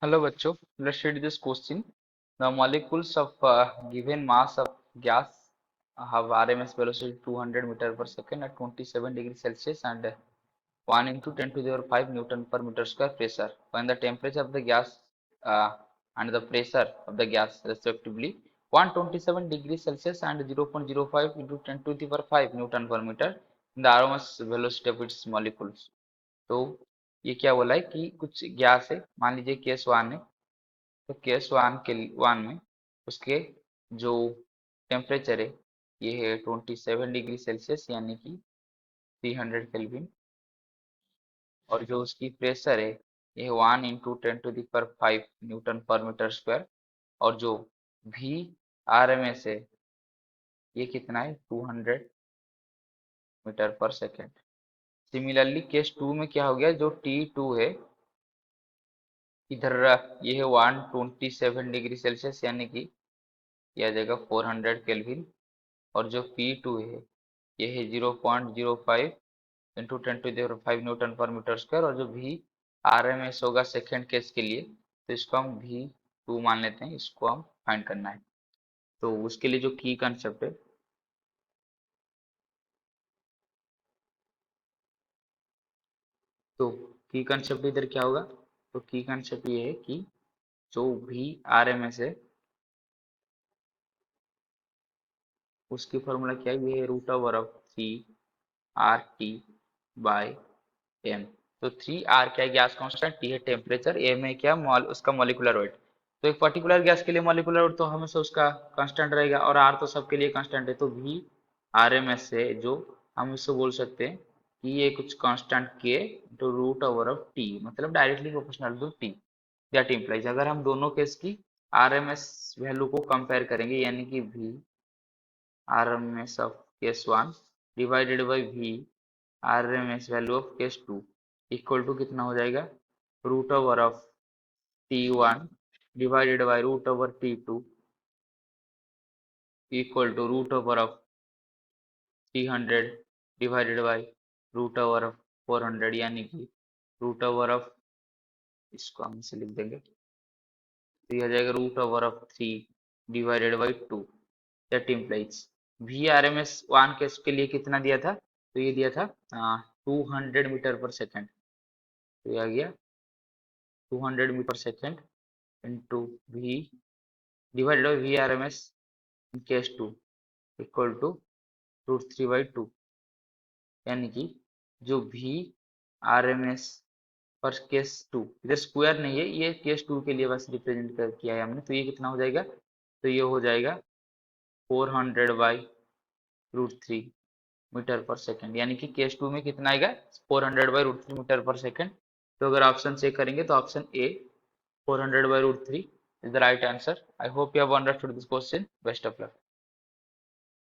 Hello बच्चों, let's read this question. The molecules of given mass of gas have RMS velocity 200 meter per second at 27 degrees Celsius and 1 into 10 to the power 5 Newton per meter square pressure. When the temperature of the gas and the pressure of the gas respectively 127 degrees Celsius and 0.05 into 10 to the power 5 Newton per meter in the RMS velocity of its molecules. तो ये क्या बोला है कि कुछ gas है, मान लीजिए केस वन है। तो केस वन में उसके जो टेम्परेचर है ये है 27 डिग्री सेल्सियस यानी कि 300 केल्विन। और जो उसकी प्रेशर है ये है 1 into 10 to the power 5 Newton पर मीटर स्क्वायर। और जो भी RMS है ये कितना है 200 metre per second. Similarly case to में क्या हो गया, जो T2 है इधर ये है 127 डिग्री सेल्सियस यानी कि ये आ जाएगा 400 केल्विन। और जो P2 है ये है 0.05 into 10 to the power 5 Newton पर मीटर स्क्वायर। और जो भी RMS होगा सेकेंड केस के लिए तो इसको हम V2 मान लेते हैं, इसको हम फाइंड करना है। तो उसके लिए जो की कंसेप्ट है, तो की कंसेप्ट इधर क्या होगा, तो की कंसेप्ट ये है कि जो भी RMS है उसकी फॉर्मूला क्या है, ये है √3RT/m। तो 3R क्या है, गैस कांस्टेंट, T है टेम्परेचर, M है क्या उसका मॉलिक्यूलर वेट। तो एक पर्टिकुलर गैस के लिए मॉलिक्यूलर वेट तो हमेशा उसका कांस्टेंट रहेगा और R तो सबके लिए कांस्टेंट है। तो V RMS है जो हम इसको बोल सकते हैं कि ये कुछ कांस्टेंट K तो √T मतलब directly proportional to T। That implies अगर हम दोनों केस की RMS वैल्यू को कंपेयर करेंगे यानी कि V RMS of case 1 divided by V RMS value of case 2 equal to कितना हो जाएगा, root over of T1 divided by root over T2 equal to root over of 300 divided by root over of 400 यानी कि root over of, इसको हम इसे लिख देंगे, तो यह आ जाएगा root over of 3 divided by 2। That implies VRMS 1 case के लिए कितना दिया था, तो ये दिया था 200 मीटर पर सेकेंड। तो ये आ गया 200 metre per second into V divided by VRMS in case 2 equal to √3/2। यानी कि जो VRMS पर केस 2, इधर स्क्वायर नहीं है, ये केस 2 के लिए बस रिप्रेजेंट कर किया है हमने। तो ये कितना हो जाएगा, तो ये हो जाएगा 400/√3 मीटर पर सेकेंड। यानी कि केस 2 में कितना आएगा, 400/√3 मीटर पर सेकेंड। तो अगर ऑप्शन से करेंगे तो option A 400/√3 is the right answer. I hope you have understood this question. Best of luck.